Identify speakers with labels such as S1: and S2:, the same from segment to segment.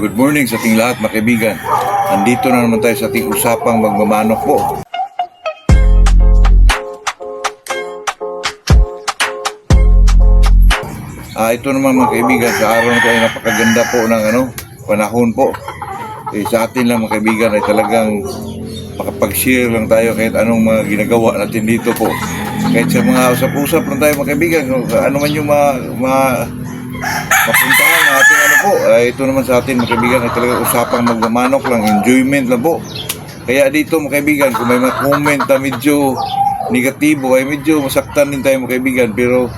S1: Good morning sa ating lahat mga kaibigan. Andito na naman tayo sa ating usapang magmamanok po. Ito naman mga kaibigan, sa araw na ito ay napakaganda po ng panahon po. Sa atin lang mga kaibigan ay talagang makapag-share lang tayo kahit anong mga ginagawa natin dito po. Kahit sa mga usap-usap lang tayo mga kaibigan, ano man yung mapuntahan ng ating po. Ito naman sa atin mga kaibigan ay talagang usapang magmamanok lang, enjoyment lang po. Kaya dito mga kaibigan, kung may mga comment na medyo negatibo ay medyo masaktan din tayo mga kaibigan, pero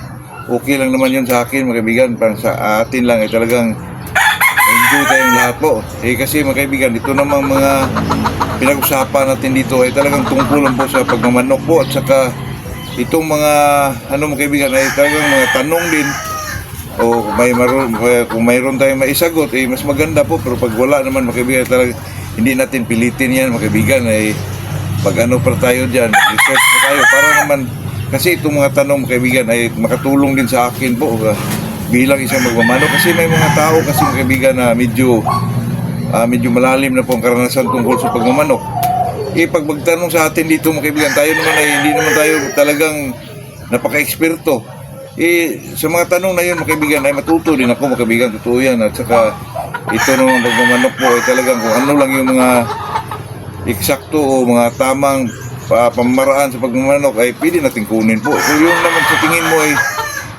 S1: okay lang naman yun sa akin mga kaibigan. Parang sa atin lang ay talagang enjoy tayong lahat po. Kasi mga kaibigan, ito namang mga pinag-usapan natin dito ay talagang tungkol lang po sa pagmamanok po. At saka itong mga mga kaibigan ay talagang mga tanong din, o kung mayroon tayong maisagot mas maganda po. Pero pag wala naman mga kaibigan, talagang hindi natin pilitin yan mga kaibigan. Pag pa tayo dyan, research pa tayo para naman, kasi itong mga tanong mga kaibigan ay makatulong din sa akin po bilang isang magmamanok. Kasi may mga tao kasi mga kaibigan na medyo malalim na po ang karanasan tungkol sa pagmamanok. Pag magtanong sa atin dito mga kaibigan, tayo naman ay hindi naman tayo talagang napaka-eksperto. Sa mga tanong na yun mga kaibigan ay matuto din ako mga kaibigan, totoo yan. At saka ito naman pagmamanok po ay talagang kung ano lang yung mga eksakto o mga tamang pamamaraan sa pagmamanok ay pwede natin kunin po. Kung yun naman sa tingin mo ay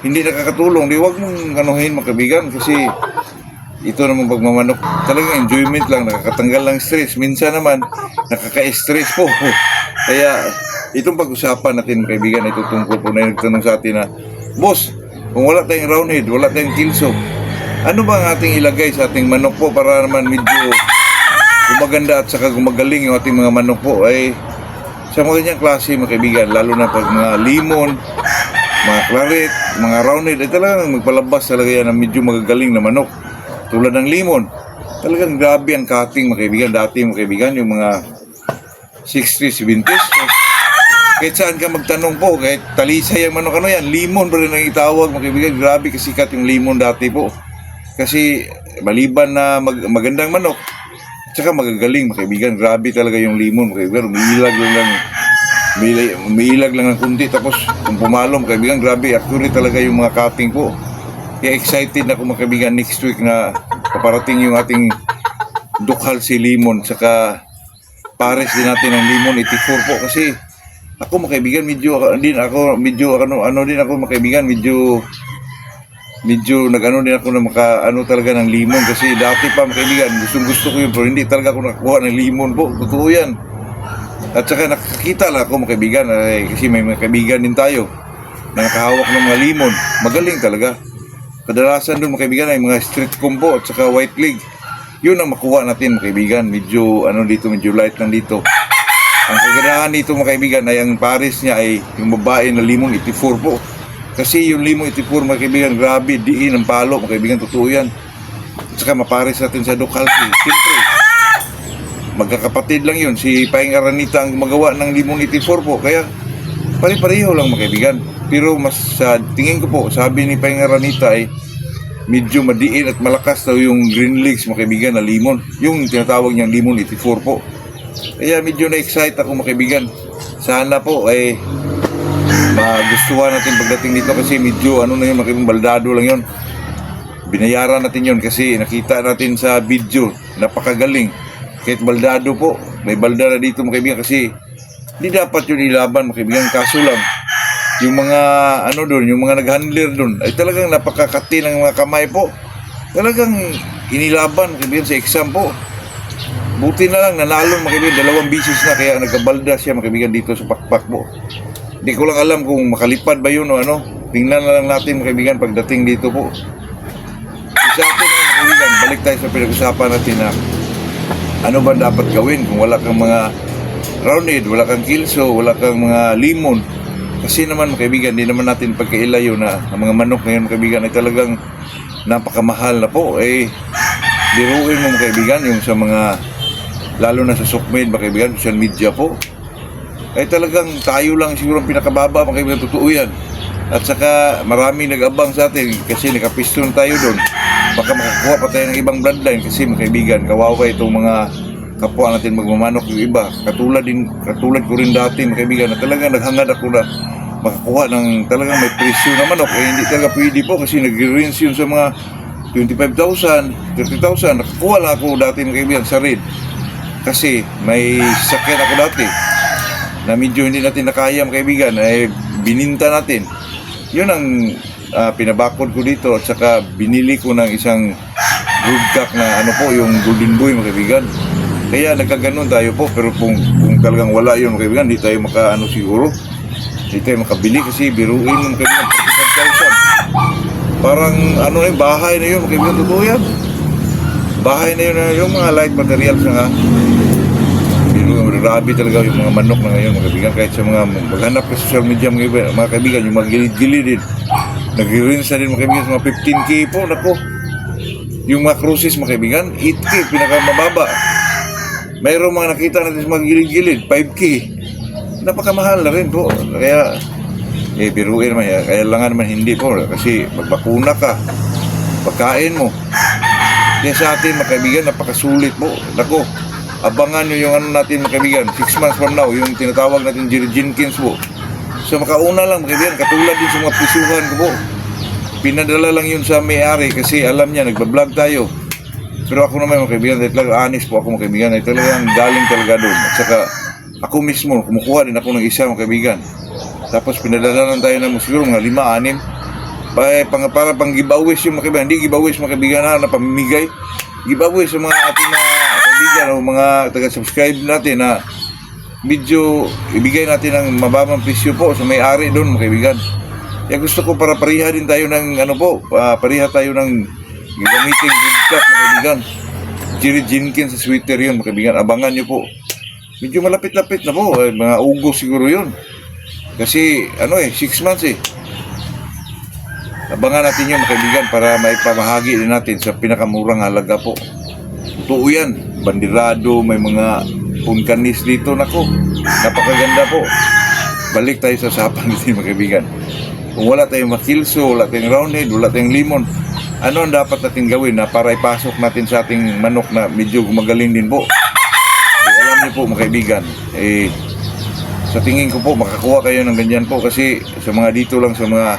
S1: hindi nakakatulong, di wag mong anuhin mga kaibigan. Kasi ito naman pagmamanok talagang enjoyment lang, nakakatanggal lang stress. Minsan naman nakaka-stress po. Kaya itong pag-usapan natin mga kaibigan ay tutungkol po na nagtanong sa atin na, boss, kung wala tayong roundhead, wala tayong kilso, ano ba ang ating ilagay sa ating manok po para naman medyo gumaganda at saka gumagaling yung ating mga manok po? Sa mga ganyang klase mga kaibigan, lalo na pag mga limon, mga claret, mga roundhead, ay talagang magpalabas talaga yan ng medyo magagaling na manok. Tulad ng limon, talagang grabe ang cutting mga kaibigan. Dati mga kaibigan, yung mga 60s, 70s, kahit saan ka magtanong po, kahit talisay ang manok, yan, limon pa rin ang itawag mga kaibigan. Grabe kasikat yung limon dati po. Kasi maliban na magandang manok, tsaka magagaling mga kaibigan, grabe talaga yung limon mga kaibigan. Umiilag lang ng kunti, tapos kung pumalo mga kaibigan, grabe, accurate talaga yung mga cutting po. Kaya excited na ako mga kaibigan next week na paparating yung ating dukhal si limon, tsaka pares din natin ng limon 84 po. Kasi ako mga kaibigan, medyo mga kaibigan, medyo nag-ano din ako na talaga ng limon. Kasi dati pa mga kaibigan, gusto ko yun, pero hindi talaga ako nakakuha ng limon po. Totoo yan. At saka nakakita lang ako mga kaibigan, kasi may mga kaibigan din tayo na nakahawak ng mga limon. Magaling talaga. Kadalasan doon mga kaibigan ay mga street combo at saka white leg. Yun ang makuha natin mga kaibigan. Medyo medyo light lang dito. Ang kagandahan dito mga kaibigan ay ang pares niya ay yung babae na limon 84 po. Kasi yung limon 84 mga kaibigan, grabe, diin ang palo mga kaibigan, totoo yan. At saka mapares natin sa Ducalci. Siyempre, magkakapatid lang yun. Si Paing Aranita ang gumagawa ng limon 84 po. Kaya pare-pareho lang mga kaibigan. Pero mas sa tingin ko po, sabi ni Paing Aranita ay medyo madiin at malakas daw yung green legs mga kaibigan na limon. Yung tinatawag niyang limon 84 po. Kaya medyo na-excite ako mga kaibigan. Sana po ay magustuhan natin pagdating dito, kasi medyo na yun mga kaibigan, baldado lang yun. Binayaran natin yun kasi nakita natin sa video, napakagaling. Kahit baldado po, may balda na dito mga kaibigan, kasi hindi dapat yun ilaban mga kaibigan. Kaso lang, yung mga yung mga nag-handler doon ay talagang napakakati ng mga kamay po. Talagang inilaban mga kaibigan sa exam po. Buti na lang nanalo mga kaibigan, 2 bisis na, kaya nagkabalda siya mga kaibigan dito sa pakpak po. Hindi ko lang alam kung makalipad ba yun o ano. Tingnan na lang natin mga kaibigan pagdating dito po. Sa atin mga kaibigan, balik tayo sa pinag-usapan natin na ano ba dapat gawin kung wala kang mga roundhead, wala kang kilso, wala kang mga limon. Kasi naman mga kaibigan, hindi naman natin pagkailayo na ang mga manok ngayon mga kaibigan ay talagang napakamahal na po. Biruin mo mga kaibigan, yung sa mga, lalo na sa Sukmed mga kaibigan, social media po, ay talagang tayo lang siguro ang pinakababa mga kaibigan, totoo yan. At saka marami nag-abang sa atin kasi nakapiston tayo doon. baka makakuha pa tayo ng ibang bloodline kasi mga kaibigan, kawawa itong mga kapwa natin magmamanok yung iba. Katulad ko rin dati mga kaibigan na talagang naghangad ako na makakuha ng talagang may presyo na manok. Hindi talaga pwede po kasi nag-rinse yun sa mga 25,000, 30,000. Nakakuha lang ako dati mga kaibigan sa red. Kasi may sakyan ako dati na medyo hindi natin nakaya mga kaibigan, bininta natin. Yun ang pinabakod ko dito at saka binili ko ng isang broodcock na yung golden boy mga kaibigan. Kaya nagkaganon tayo po, pero kung talagang wala yun mga kaibigan, hindi tayo siguro. Hindi tayo makabili kasi biruin mga kaibigan, 45,000. Parang bahay na yun mga kaibigan, totoo yan. Bahay na yun, yung mga light materials na grabe talaga yung mga manok na ngayon mga kaibigan. Kahit sa mga maghanap sa social media mga kaibigan, yung mga gilid-gilid din, nag-rinse na din mga kaibigan, mga 15K po, nako. Yung mga cruises mga kaibigan, 8K, pinakamababa. Mayroong mga nakita natin sa mga gilid-gilid, 5K. Napakamahal na rin po. Kaya, biruin naman, kaya lang naman hindi po, kasi magbakuna ka, pagkain mo. Kaya sa atin mga kaibigan, napakasulit po. Nako, abangan nyo yung natin mga kaibigan, 6 months from now, yung tinatawag natin Jerry Jenkins po. So makauna lang mga kaibigan, katulad din sa mga pisuhan ko po. Pinadala lang yun sa may-ari kasi alam niya, nagbablog tayo. Pero ako naman mga kaibigan, dahil talaga honest po ako mga kaibigan, ay talagang galing talaga doon. At saka ako mismo, kumukuha din ako ng isa mga kaibigan. Tapos pinadala lang tayo ng siguro mga 5, 6. Para pang giveaways yung mga kaibigan, hindi giveaways mga kaibigan na pamimigay. Giveaways sa mga ating kaibigan o mga taga-subscribe natin na medyo ibigay natin ng mababang presyo po sa may-ari doon mga kaibigan. Kaya gusto ko para pariha din tayo ng pariha tayo ng gagamitin broodcock mga kaibigan. Jerry Jenkins sa sweater yun mga kaibigan, abangan nyo po. Medyo malapit-lapit na po, mga ugo siguro yun. Kasi 6 months Abangan natin yun mga kaibigan para may pamahagi din natin sa pinakamurang halaga po. Totoo yan, bandirado, may mga punkanis dito, nako, napakaganda po. Balik tayo sa usapan natin mga kaibigan. Kung wala tayong makilso, wala tayong roundhead, wala tayong limon, ano ang dapat natin gawin na para ipasok natin sa ating manok na medyo gumagaling din po? Alam niyo po mga kaibigan, sa tingin ko po makakuha kayo ng ganyan po kasi sa mga dito lang sa mga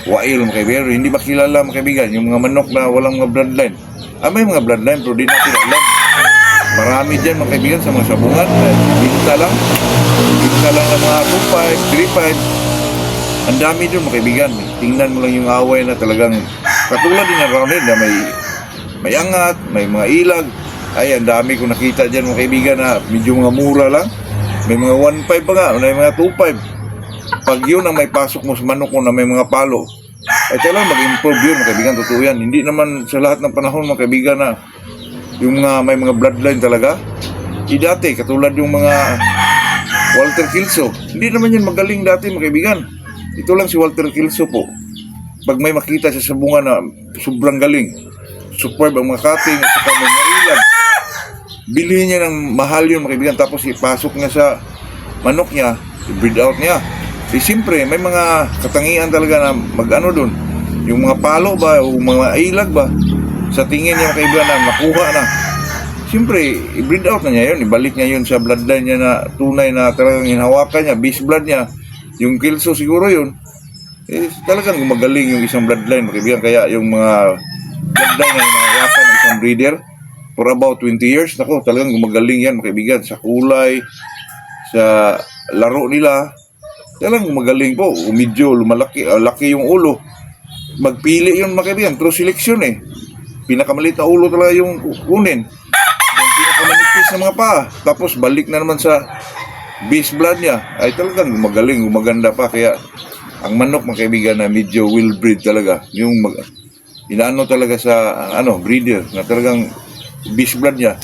S1: wail mga kaibigan, hindi makilala mga kaibigan yung mga manok na walang mga bloodline. May mga bloodline pero di natin alam. Marami dyan mga kaibigan sa mga sabungan, binta lang ng mga 2.5, 3.5. Ang dami dun mga kaibigan. Tingnan mo lang yung away na talagang katulad din ng roundhead na may angat, may mga ilag. Ay, ang dami ko nakita dyan mga kaibigan na medyo mga mura lang. May mga 1.5 pa nga, may mga 2.5. Pag yun ang may pasok mo sa manok mo na may mga palo, ay talagang mag-improve yun mga kaibigan, totoo yan. Hindi naman sa lahat ng panahon mga kaibigan na yung may mga bloodline talaga. Dati, katulad yung mga Walter Kilso, hindi naman yan magaling dati mga kaibigan. Ito lang si Walter Kilso po. Pag may makita siya sa bunga na sobrang galing, superb ang mga cutting at saka may mga ilan, bilhin niya ng mahal yun mga kaibigan, tapos ipasok niya sa manok niya, i-breed out niya. Siyempre, may mga katangian talaga na doon. Yung mga palo ba, o mga ilag ba, sa tingin niya mga kaibigan na nakuha na. Siyempre, i-breed out na niya yun, ibalik niya yun sa bloodline niya na tunay na talagang hinawakan niya, base blood niya. Yung Kilso siguro yun, talagang gumagaling yung isang bloodline mga kaibigan. Kaya yung mga bloodline na hinawakan ng isang breeder for about 20 years, nako, talagang gumagaling yan mga kaibigan. Sa kulay, sa laro nila, talagang gumagaling po. Medyo lumalaki, laki yung ulo. Magpili yun mga kaibigan, through selection Pinakamalit na ulo talaga yung kunin. Yung pinakamanipis na mga paa. Tapos balik na naman sa base blood niya. Ay talagang gumagaling, gumaganda pa. Kaya ang manok mga kaibigan na medyo will breed talaga. Yung inaano talaga sa breeder na talagang base blood niya.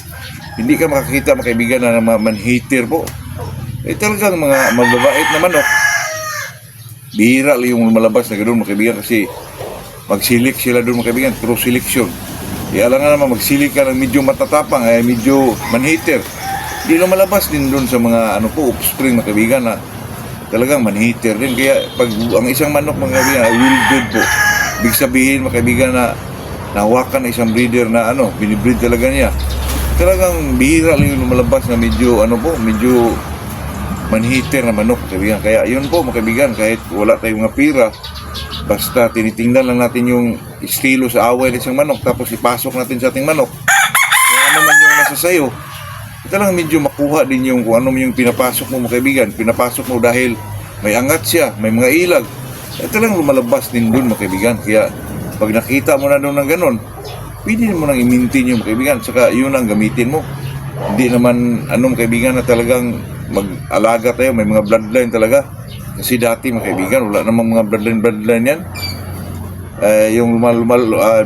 S1: Hindi ka makakita mga kaibigan na man-hater po. Talagang mga mababait na manok. Bihira lang yung malabas na ganoon mga kaibigan kasi magsilik sila doon mga kaibigan, through selection. Alam nga naman, magsilik ka ng medyo matatapang, medyo man-hater. Hindi lang malabas din doon sa mga offspring mga kaibigan na talagang man-hater din. Kaya pag ang isang manok mga kaibigan will breed po, ibig sabihin mga kaibigan na nahawakan na isang breeder na binibreed talaga niya. Talagang bihira lang yung lumalabas na medyo medyo manhiter na manok, kaibigan. Kaya yun po mga kaibigan, kahit wala tayong mga pira, basta tinitingnan lang natin yung estilo sa away ng isang manok, tapos ipasok natin sa ating manok. Kung ano man yung nasa sayo, talagang medyo makuha din yung kung ano yung pinapasok mo mga kaibigan. Pinapasok mo dahil may angat siya, may mga ilag. Talagang lumalabas din dun mga kaibigan. Kaya pag nakita mo na doon ng ganon, pwede mo nang i-maintain yung mga kaibigan. Saka yun ang gamitin mo. Hindi naman kaibigan na talagang mag-alaga tayo, may mga bloodline talaga. Kasi dati mga kaibigan, wala namang mga bloodline yan. Yung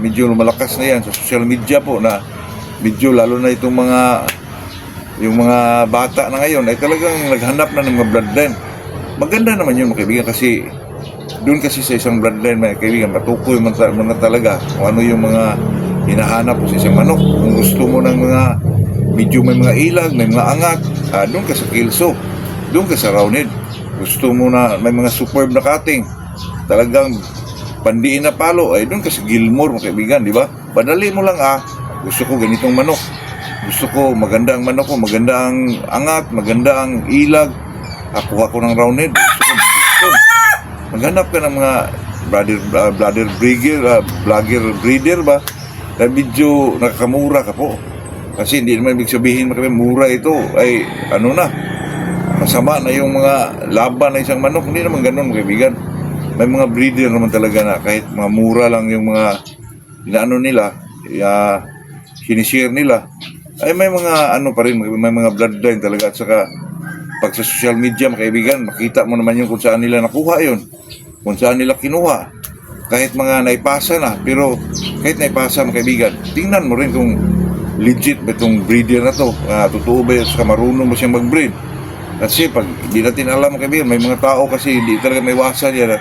S1: medyo lumalakas na yan sa social media po, na medyo lalo na itong yung mga bata na ngayon ay talagang naghanap na ng mga bloodline. Maganda naman yun mga kaibigan, kasi doon kasi sa isang bloodline mga kaibigan, matukoy man talaga kung ano yung mga hinahanap mo sa isang manok. Kung gusto mo ng mga medyo may mga ilag, may mga angat, doon ka sa Kelso, doon ka sa Roundhead. Gusto mo na may mga superb na cutting, talagang pandiin na palo, ay doon ka sa Gilmore mga kaibigan, di ba? Padali mo lang, gusto ko ganitong manok, gusto ko maganda ang manok ko, maganda ang angat, maganda ang ilag, kuha ko ng Roundhead. Gusto. Maghanap ka ng mga brother breeder ba, na medyo nakakamura ka po. Kasi hindi naman ibig sabihin mura ito ay masama na yung mga laban na isang manok. Hindi naman ganun mga kaibigan. May mga breeder naman talaga na kahit mga mura lang yung mga nila, sinishare nila, ay may mga pa rin, may mga bloodline talaga. At saka pag sa social media mga kaibigan, makita mo naman yung kung saan nila nakuha yun, kung saan nila kinuha. Kahit mga naipasa na, pero kahit naipasa mga kaibigan, tingnan mo rin kung legit ba itong breeder na to, totoo ba yun, saka marunong mo siyang mag-breed. Kasi pag hindi natin alam mga kaibigan, may mga tao kasi hindi talaga may wasan yan,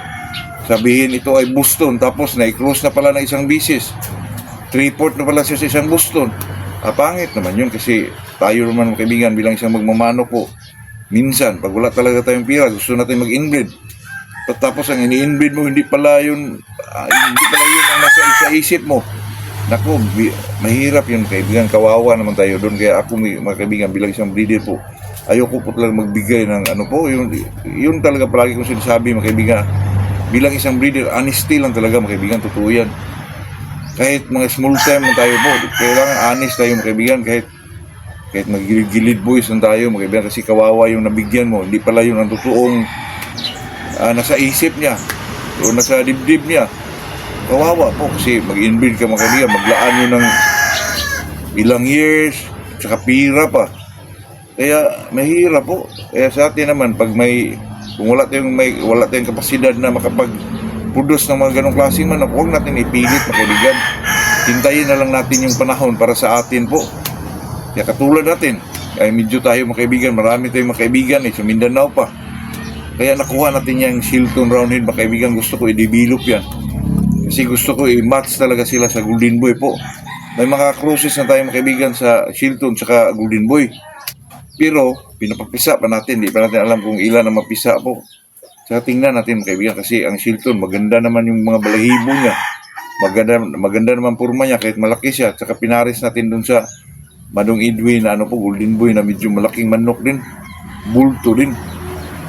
S1: sabihin ito ay Boston, tapos na-cross na pala ng isang bisis, 3-4 na pala siya sa isang Boston. Pangit naman yun, kasi tayo naman mga kaibigan bilang isang magmamano po, minsan pag wala talaga tayong pira, gusto natin mag-inbreed, tapos ang ini-inbreed mo hindi pala yun ang nasa isip mo. Naku, mahirap yun kaibigan, kawawa naman tayo doon. Kaya ako mga kaibigan bilang isang breeder po, ayoko po talaga magbigay ng yun talaga palagi kong sinasabi mga kaibigan, bilang isang breeder, honesty lang talaga mga kaibigan, totoo yan. Kahit mga small time tayo po, kailangan honest tayo mga kaibigan, kahit magigilid boys lang tayo mga kaibigan, kasi kawawa yung nabigyan mo, hindi pala yun ang totoong nasa isip niya o nasa dibdib niya. Kawawa po, kasi mag-inbreed ka mga kaibigan, maglaan nyo ng ilang years, tsaka pira pa. Kaya mahirap po. Kaya sa atin naman, pag kung wala tayong kapasidad na makapag-produce ng mga ganong klaseng manok, huwag natin ipilit mga kaibigan. Hintayin na lang natin yung panahon para sa atin po. Kaya katulad natin, ay medyo tayo mga kaibigan, marami tayong mga kaibigan sa Mindanao pa. Kaya nakuha natin yung Shilton Roundhead mga kaibigan, gusto ko i-develop yan. Kasi gusto ko i-match talaga sila sa Golden Boy po. May mga cruises na tayo mga kaibigan sa Shilton saka Golden Boy. Pero pinapapisa pa natin, hindi pa natin alam kung ilan ang mapisa po. Saka tingnan natin mga kaibigan, kasi ang Shilton maganda naman yung mga balahibo niya. Maganda naman purma niya kahit malaki siya. Saka pinaris natin dun sa Madong Edwin na Golden Boy na medyo malaking manok din. Bulto din.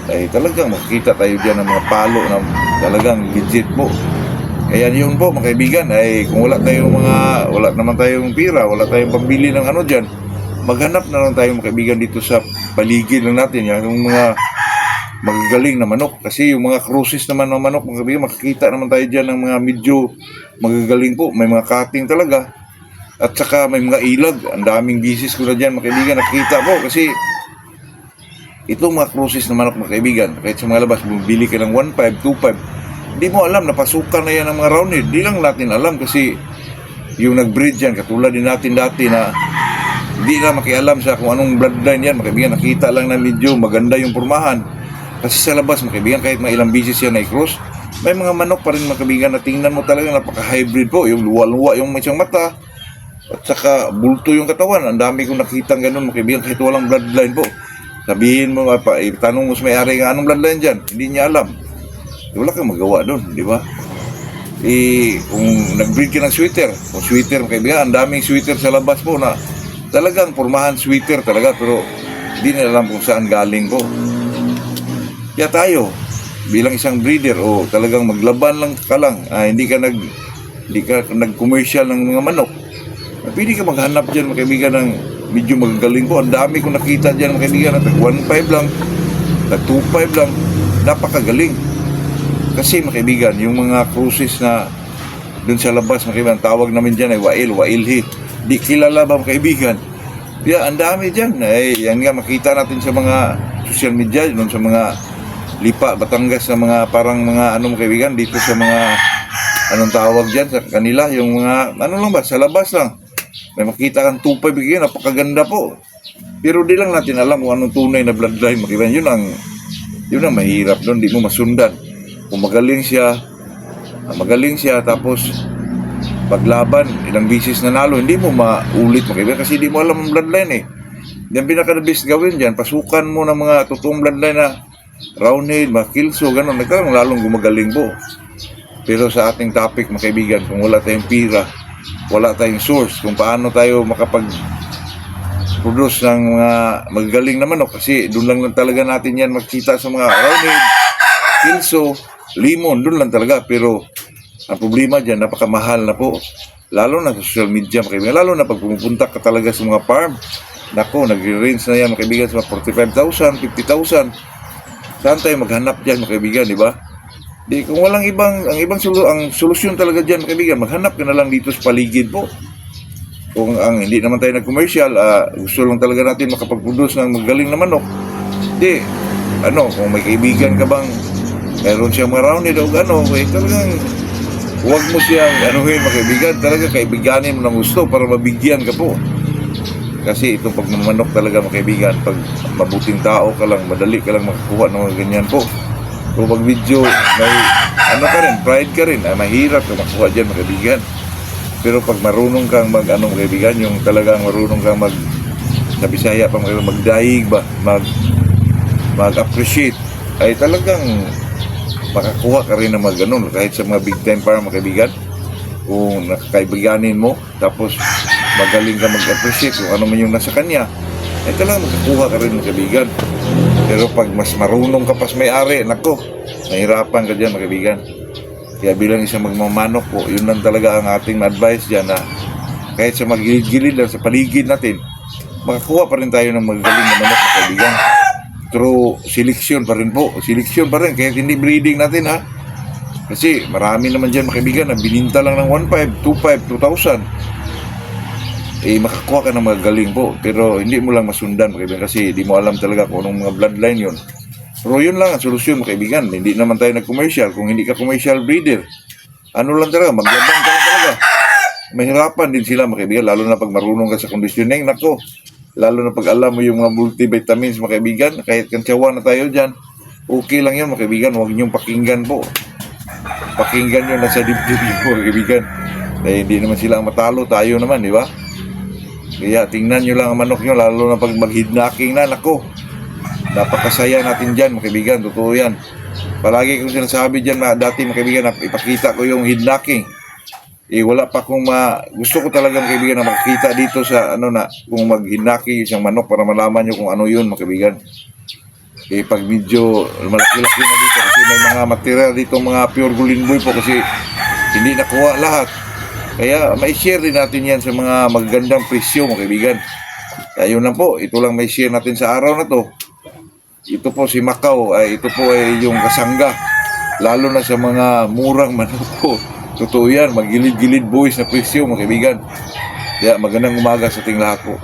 S1: Ay talagang makikita tayo dyan ng mga palo na talagang legit po. Kaya yun po mga kaibigan, ay kung wala naman tayong pira, wala tayong pambili ng dyan, maghanap na lang tayong mga kaibigan dito sa paligid lang natin, yung mga magagaling na manok. Kasi yung mga cruises naman ng manok mga kaibigan, makikita naman tayo dyan ng mga medyo magagaling po, may mga cutting talaga, at saka may mga ilag. Ang daming bisis ko na dyan mga kaibigan, nakikita po. Kasi itong mga cruises na manok mga kaibigan, kahit sa mga labas, bumili ka ng 1.5, 2.5, hindi mo alam, napasukan na yan ng mga Roundhead. Di lang natin alam, kasi yung nag-breed yan, katulad din natin dati na hindi na makialam sa kung anong bloodline yan, mga kaibigan. Nakita lang na medyo maganda yung pormahan. Kasi sa labas mga kaibigan, kahit mga ilang bisis yan na i-cross, may mga manok pa rin mga kaibigan na tingnan mo talaga napaka-hybrid po. Yung luwa-luwa yung isang mata, at saka bulto yung katawan. Ang dami kong nakitang ganun mga kaibigan, kahit walang bloodline po. Sabihin mo, tanong mo sa may-ari nga anong bloodline dyan, hindi niya alam. Wala kang magawa doon, di ba? kung nag-breed ka ng sweater, kung sweater mga kaibigan, ang daming sweater sa labas po na talagang pormahan sweater talaga, pero hindi nila alam kung saan galing po. Kaya tayo, bilang isang breeder o talagang maglaban lang ka lang, hindi ka nag-commercial ng mga manok, pwede ka maghanap dyan mga kaibigan ng medyo magagaling po. Ang dami kong nakita dyan mga kaibigan, na tag 1.5 lang, tag 2.5 lang, napakagaling. Kasi mga kaibigan, yung mga cruises na dun sa labas mga kaibigan, tawag namin dyan ay wailhi. Di kilala ba mga kaibigan? Kaya ang dami dyan. Yan nga makita natin sa mga social media, dun sa mga Lipa, Batangas, na mga parang mga mga kaibigan, dito sa mga anong tawag dyan sa kanila, yung mga lang ba, sa labas lang. May makita kang 2.5 bigyan, napakaganda po. Pero di lang natin alam kung anong tunay na bloodline mga kaibigan. Yun ang mahirap doon, di mo masundan. Kung magaling siya, tapos paglaban, ilang bisis nanalo, hindi mo maulit mga kaibigan kasi di mo alam ang bloodline eh. Yan pinaka-best gawin dyan, pasukan mo ng mga totoong bloodline na roundhead, mga kilso, gano'n, nagkaroon lalong gumagaling po. Pero sa ating topic mga kaibigan, kung wala tayong pira, wala tayong source, kung paano tayo makapag-produce ng mga magagaling na manok, kasi doon lang talaga natin yan makita sa mga roundhead, kilso, limon, doon lang talaga. Pero ang problema dyan, napakamahal na po. Lalo na sa social media, mga kaibigan. Lalo na pag pumupunta ka talaga sa mga farm. Nako, nag-range na yan, mga kaibigan, sa 45,000, 50,000. Saan tayo maghanap dyan, mga kaibigan, di ba? Kung walang ang solusyon talaga dyan, mga kaibigan, maghanap ka na lang dito sa paligid po. Kung hindi naman tayo nag-commercial, gusto lang talaga natin makapag-produce ng magaling na manok. Kung may kaibigan ka bang meron siyang marounded o talagang huwag mo siyang mga kaibigan, talaga kaibiganin mo ng gusto para mabigyan ka po. Kasi itong pagmamanok talaga mga kaibigan, pag mabuting tao ka lang, madali ka lang makakuha ng mga ganyan po. Kung pag video, may ka rin, pride ka rin, mahirap ka makuha dyan mga kaibigan. Pero pag marunong kang mga kaibigan, yung talagang marunong kang sa Bisaya pa magdaig ba, mag-appreciate, ay talagang makakuha ka rin ng mga ganun kahit sa mga big time para mga kaibigan. Kung nakakaibiganin mo, tapos magaling ka mag-appreciate kung ano man yung nasa kanya, ay talagang makakuha ka rin mga kaibigan. Pero pag mas marunong ka pas may-ari, nako, nahirapan ka dyan mga kaibigan. Kaya bilang isang magmamanok po, yun lang talaga ang ating advice dyan, na kahit sa magigilid lang sa paligid natin, makakuha pa rin tayo ng magaling na manok mga kaibigan. Through selection pa rin po. Selection pa rin, kahit hindi breeding natin ha. Kasi marami naman dyan mga kaibigan na bininta lang ng 1.5, 2.5, 2,000. Makakuha ka ng mga galing po. Pero hindi mo lang masundan mga kaibigan, kasi di mo alam talaga kung anong mga bloodline yun. Pero yun lang ang solusyon mga kaibigan. Hindi naman tayo nag-commercial. Kung hindi ka commercial breeder, lang talaga, maglabang ka lang talaga. Mahirapan din sila mga kaibigan, lalo na pag marunong ka sa conditioning. Nako, lalo na pag alam mo yung mga multivitamins mga kaibigan, kahit kantsawa na tayo dyan, okay lang yun mga kaibigan. Huwag niyong pakinggan po. Pakinggan nyo na sa dibdib po mga kaibigan. Hindi naman sila ang matalo, tayo naman, di ba? Kaya tingnan nyo lang ang manok nyo, lalo na pag mag-hidnacking na, nako, napakasaya natin dyan mga kaibigan, totoo yan. Palagi kong sinasabi dyan dati mga kaibigan, na ipakita ko yung hidnacking. Wala pa akong gusto ko talaga mga kaibigan na makikita dito sa kung mag-hinaki isang manok para malaman nyo kung ano yun mga kaibigan. Pag medyo malaki-laki na dito, kasi may mga material dito, mga pure Gulinboy po, kasi hindi nakuha lahat. Kaya may share din natin yan sa mga magagandang presyo mga kaibigan. Kaya yun lang po, ito lang may share natin sa araw na to. Ito po si Macau, ito po ay yung kasangga, lalo na sa mga murang manok po. Totoo yan, magilid-gilid boys na presyo mga kaibigan. Kaya magandang umaga sa ating lahat po.